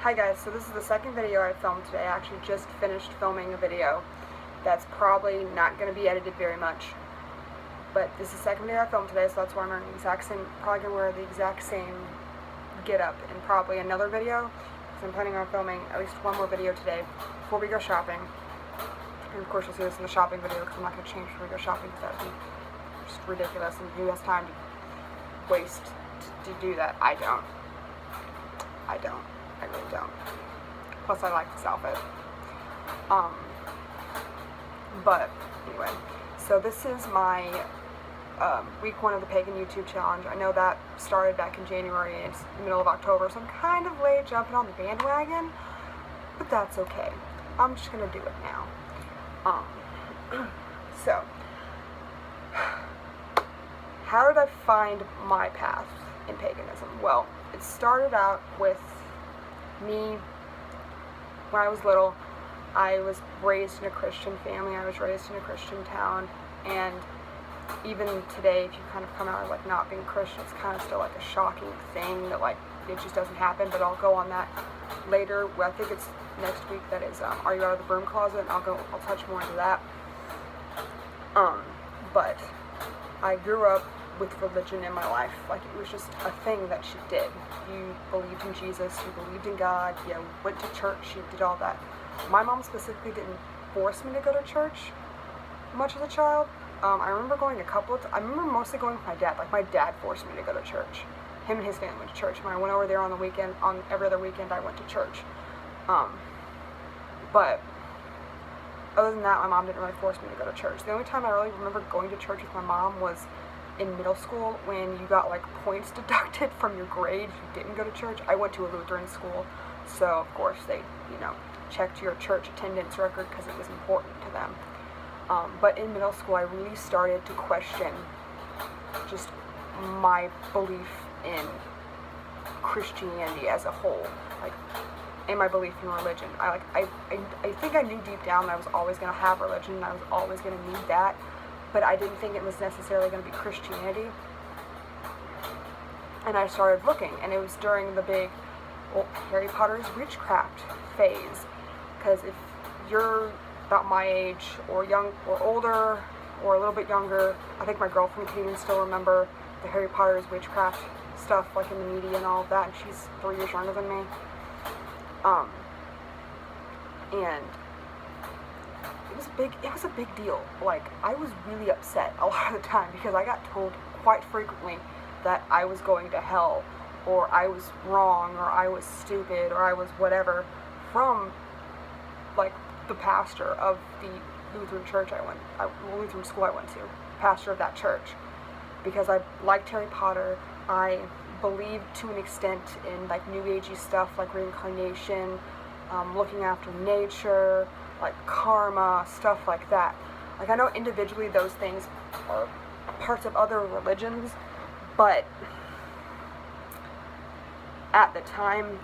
Hi guys, so this is the second video I filmed today. I actually just finished filming a video that's probably not going to be edited very much. But this is the second video I filmed today, so that's why I'm wearing the exact same, probably going to wear the exact same get-up in probably another video. So I'm planning on filming at least one more video today before we go shopping. And of course you'll see this in the shopping video because I'm not going to change before we go shopping because that would be just ridiculous, and who has time to waste to do that? I don't. I really don't. Plus I like this outfit. But anyway, so this is my week 1 of the Pagan YouTube challenge. I know that started back in January and it's the middle of October, so I'm kind of late jumping on the bandwagon, but that's okay. I'm just gonna do it now. So how did I find my path in paganism? Well, it started out with me when I was little. I was raised in a Christian family. I was raised in a Christian town, and even today, if you kind of come out of like not being Christian, it's kind of still like a shocking thing that like it just doesn't happen. But I'll go on that later. Well, I think it's next week. That is, are you out of the broom closet? And I'll touch more into that. But I grew up with religion in my life. Like, it was just a thing that she did. You believed in Jesus, you believed in God, you went to church, you did all that. My mom specifically didn't force me to go to church much as a child. I remember going a couple of I remember mostly going with my dad. Like, my dad forced me to go to church. Him and his family went to church. When I went over there on the weekend, on every other weekend, I went to church. But other than that, my mom didn't really force me to go to church. The only time I really remember going to church with my mom was in middle school, when you got like points deducted from your grade if you didn't go to church. I went to a Lutheran school, so of course they, checked your church attendance record because it was important to them. But in middle school, I really started to question just my belief in Christianity as a whole, like, and my belief in religion. I think I knew deep down that I was always going to have religion, and I was always going to need that. But I didn't think it was necessarily going to be Christianity. And I started looking, and it was during the big Harry Potter's witchcraft phase. Because if you're about my age, or young, or older, or a little bit younger, I think my girlfriend can even still remember the Harry Potter's witchcraft stuff, like in the media and all of that, and she's 3 years younger than me. And it was a big deal. Like, I was really upset a lot of the time because I got told quite frequently that I was going to hell, or I was wrong, or I was stupid, or I was whatever, from like the pastor of the Lutheran church Lutheran school I went to, pastor of that church, because I liked Harry Potter. I believed to an extent in like new agey stuff like reincarnation, looking after nature, like karma, stuff like that. Like, I know individually those things are parts of other religions, but at the time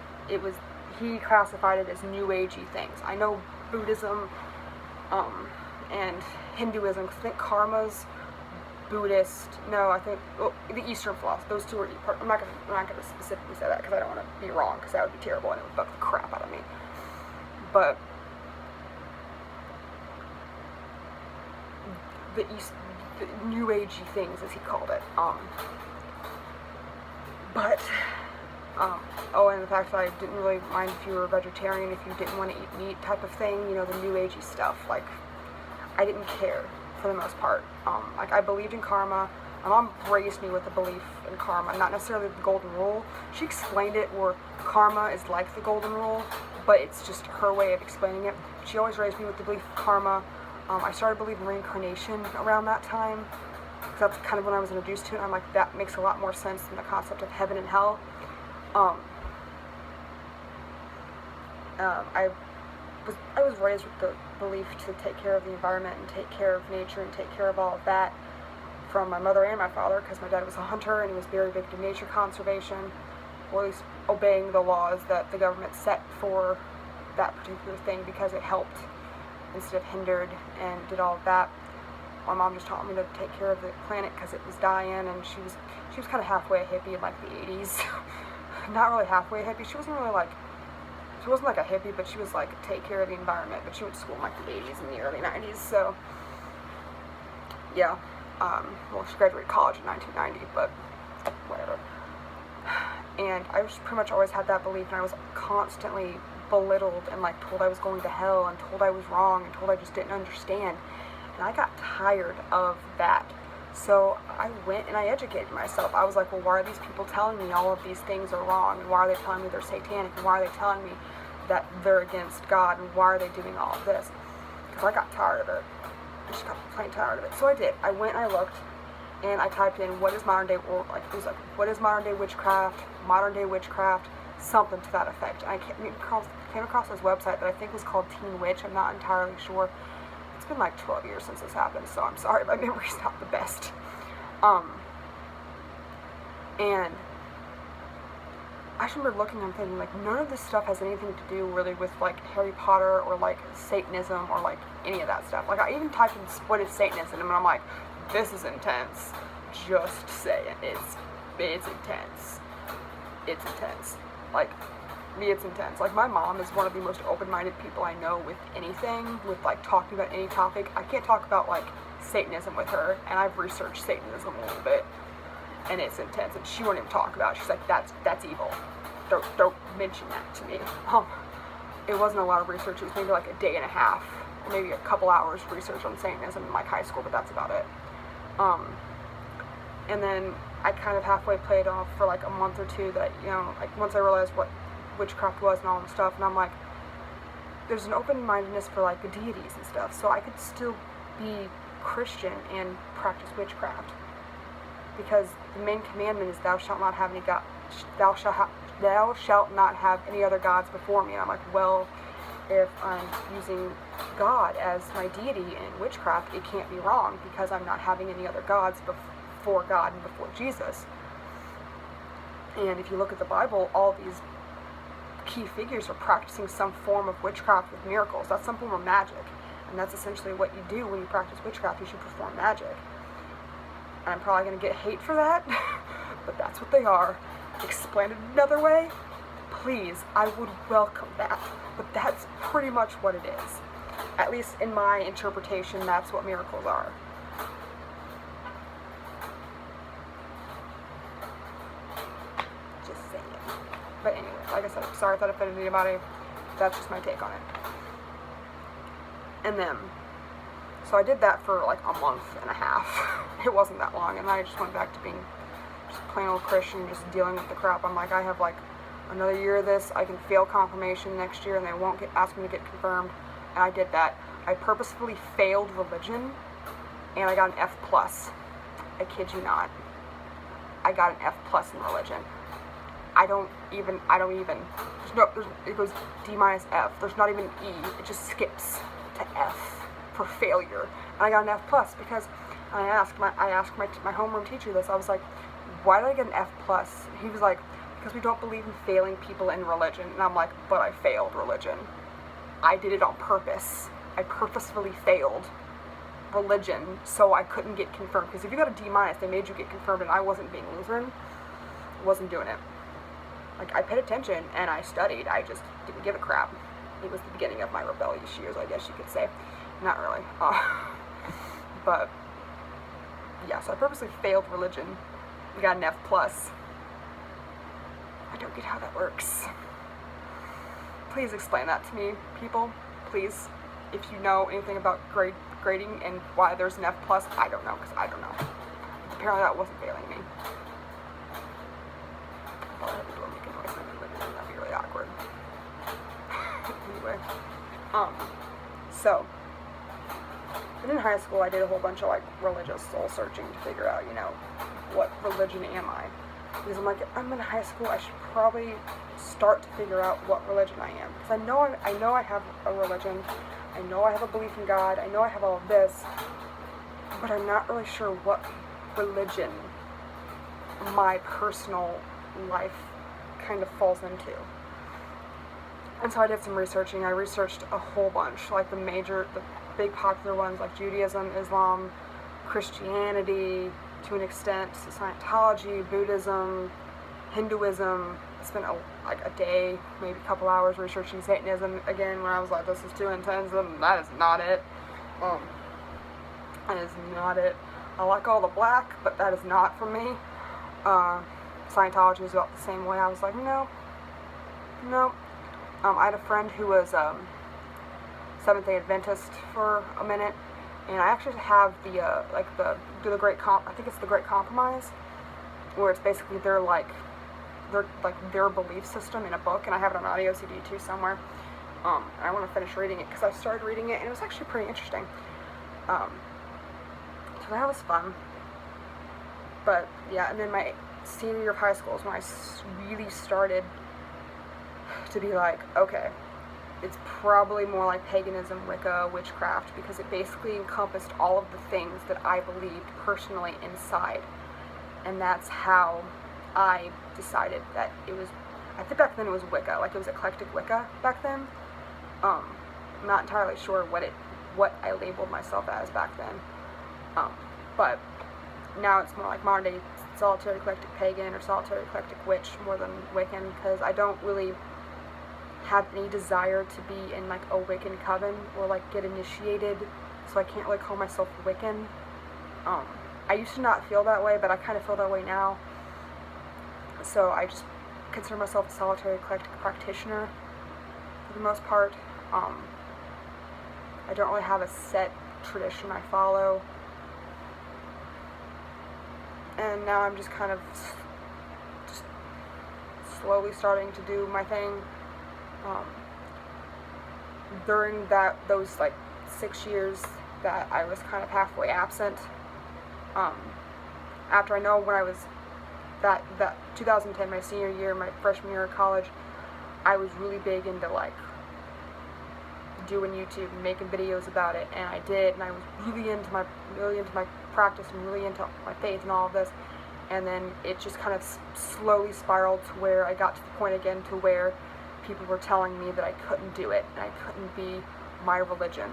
he classified it as new agey things. I know Buddhism and Hinduism, because I think karma's Buddhist. No, I think the Eastern philosophy. Those two are. I'm not gonna specifically say that because I don't want to be wrong, because that would be terrible and it would bug the crap out of me. But the new agey things, as he called it. And the fact that I didn't really mind if you were a vegetarian, if you didn't want to eat meat type of thing, the new agey stuff. Like, I didn't care for the most part. Like, I believed in karma. My mom raised me with a belief in karma, not necessarily the golden rule. She explained it where karma is like the golden rule, but it's just her way of explaining it. She always raised me with the belief of karma. I started believing reincarnation around that time, because that's kind of when I was introduced to it, and I'm like, that makes a lot more sense than the concept of heaven and hell. I was raised with the belief to take care of the environment and take care of nature and take care of all of that from my mother and my father, because my dad was a hunter and he was very big to nature conservation, or at least obeying the laws that the government set for that particular thing, because it helped instead of hindered, and did all of that. My mom just taught me to take care of the planet because it was dying, and she was kind of halfway a hippie in like the 80s. Not really halfway a hippie. She wasn't really like she wasn't like a hippie, but she was like, take care of the environment, but she went to school in like the 80s and the early 90s, so, yeah, well, she graduated college in 1990, but whatever. And I just pretty much always had that belief, and I was constantly belittled and like told I was going to hell and told I was wrong and told I just didn't understand. And I got tired of that. So I went and I educated myself. I was like, well, why are these people telling me all of these things are wrong? And why are they telling me they're satanic? And why are they telling me that they're against God? And why are they doing all of this? Because I got tired of it. I just got plain tired of it. So I did. I went and I looked and I typed in what is modern day, or like it was like, what is modern day witchcraft, something to that effect. And I came across this website that I think was called Teen Witch. I'm not entirely sure. It's been like 12 years since this happened, so I'm sorry, my memory's not the best. And I just remember looking and thinking, like, none of this stuff has anything to do really with, like, Harry Potter or, like, Satanism or, like, any of that stuff. Like, I even typed in what is Satanism, and I'm like, this is intense. Just saying. It's intense. It's intense. Like, me, it's intense. Like, my mom is one of the most open-minded people I know with anything, with, like, talking about any topic. I can't talk about, like, Satanism with her, and I've researched Satanism a little bit, and it's intense, and she won't even talk about it. She's like, that's evil. Don't mention that to me. It wasn't a lot of research. It was maybe, like, a day and a half, or maybe a couple hours research on Satanism in, like, high school, but that's about it. And then I kind of halfway played off for, like, a month or two that, you know, like, once I realized what witchcraft was and all that stuff, and I'm like, there's an open-mindedness for, like, the deities and stuff, so I could still be Christian and practice witchcraft, because the main commandment is thou shalt not have any God, thou shalt not have any other gods before me. And I'm like, well, if I'm using God as my deity in witchcraft, it can't be wrong, because I'm not having any other gods before God and before Jesus. And if you look at the Bible, all these key figures are practicing some form of witchcraft with miracles. That's some form of magic. And that's essentially what you do when you practice witchcraft. You should perform magic. And I'm probably going to get hate for that, but that's what they are. Explain it another way, please, I would welcome that. But that's pretty much what it is. At least in my interpretation, that's what miracles are. Just saying. But anyway, like I said, sorry if that offended anybody. That's just my take on it. And then, so I did that for like a month and a half. It wasn't that long, and I just went back to being just plain old Christian, just dealing with the crap. I'm like, I have like another year of this. I can fail confirmation next year, and they won't ask me to get confirmed. And I did that. I purposefully failed religion, and I got an F+. I kid you not. I got an F+ in religion. I don't even, it goes D minus F. There's not even E. It just skips to F for failure. And I got an F+ because I asked my homeroom teacher this. I was like, why did I get an F+? He was like, because we don't believe in failing people in religion. And I'm like, but I failed religion. I did it on purpose. I purposefully failed religion so I couldn't get confirmed. Because if you got a D-, they made you get confirmed, and I wasn't being Lutheran. I wasn't doing it. Like, I paid attention, and I studied. I just didn't give a crap. It was the beginning of my rebellious years, I guess you could say. Not really. But, yeah, so I purposely failed religion. I got an F+. I don't get how that works. Please explain that to me, people. Please. If you know anything about grading and why there's an F+, I don't know, because I don't know. Apparently that wasn't failing me. I thought I had the door making noise, and that'd be really awkward. Anyway. So, and in high school I did a whole bunch of, like, religious soul searching to figure out, you know, what religion am I? Because I'm like, I'm in high school, I should probably start to figure out what religion I am. Because I know I have a religion, I know I have a belief in God, I know I have all of this, but I'm not really sure what religion my personal life kind of falls into. And so I did some researching. I researched a whole bunch, like the big popular ones like Judaism, Islam, Christianity, to an extent, Scientology, Buddhism, Hinduism, I spent like a day, maybe a couple hours researching Satanism again when I was like, this is too intense, and that is not it. That is not it. I like all the black, but that is not for me. Scientology is about the same way. I was like, no. I had a friend who was Seventh-day Adventist for a minute, and I actually have the I think it's the Great Compromise, where it's basically their belief system in a book, and I have it on audio CD too somewhere. And I want to finish reading it because I started reading it, and it was actually pretty interesting. So that was fun. But yeah, and then my senior year of high school is when I really started to be like, okay, it's probably more like paganism, Wicca, witchcraft, because it basically encompassed all of the things that I believed personally inside. And that's how I decided that it was, I think back then it was Wicca, like it was eclectic Wicca back then. I'm not entirely sure what I labeled myself as back then. But now it's more like modern day solitary eclectic pagan or solitary eclectic witch more than Wiccan, because I don't really have any desire to be in like a Wiccan coven or like get initiated, so I can't really call myself Wiccan. I used to not feel that way, but I kind of feel that way now, so I just consider myself a solitary eclectic practitioner for the most part. I don't really have a set tradition I follow, and now I'm just kind of just slowly starting to do my thing. During those like 6 years that I was kind of halfway absent, after I know when I was that 2010, my senior year, my freshman year of college, I was really big into like doing YouTube and making videos about it, and I did, and I was really into my practice and really into my faith and all of this, and then it just kind of slowly spiraled to where I got to the point again to where people were telling me that I couldn't do it and I couldn't be my religion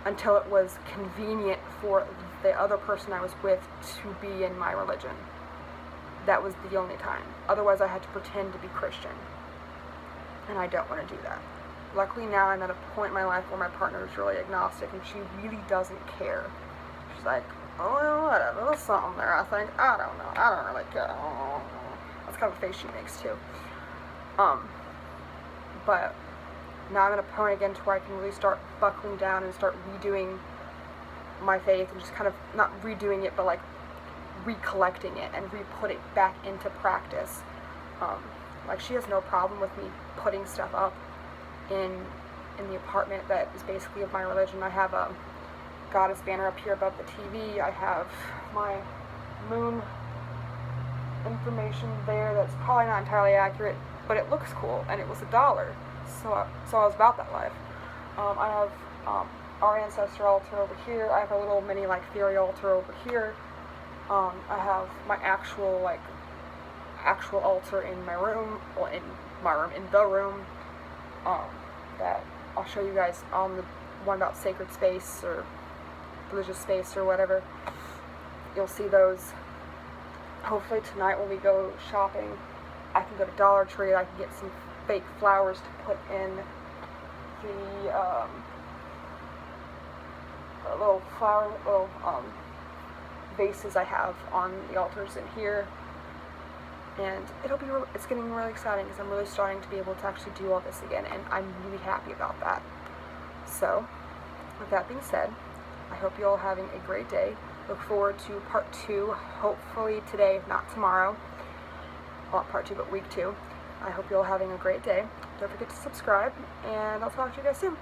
until it was convenient for the other person I was with to be in my religion. That was the only time. Otherwise I had to pretend to be Christian, and I don't want to do that. Luckily now I'm at a point in my life where my partner is really agnostic, and she really doesn't care. She's like, oh well, whatever, there's something there, I think. I don't know, I don't really care. That's kind of the face she makes too. But now I'm at a point again to where I can really start buckling down and start redoing my faith, and just kind of not redoing it, but like recollecting it and re-put it back into practice. Like she has no problem with me putting stuff up in the apartment that is basically of my religion. I have a goddess banner up here above the TV. I have my moon information there that's probably not entirely accurate, but it looks cool, and it was $1, so I was about that life. I have our ancestor altar over here. I have a little mini like fairy altar over here. I have my actual altar in my room, well, in the room, that I'll show you guys on the one about sacred space or religious space or whatever. You'll see those. Hopefully tonight when we go shopping, I can go to Dollar Tree, I can get some fake flowers to put in the little vases I have on the altars in here. And it's getting really exciting because I'm really starting to be able to actually do all this again, and I'm really happy about that. So, with that being said, I hope you all are having a great day. Look forward to part 2, hopefully today, if not tomorrow. Well, not part 2, but week 2. I hope you all are having a great day. Don't forget to subscribe, and I'll talk to you guys soon.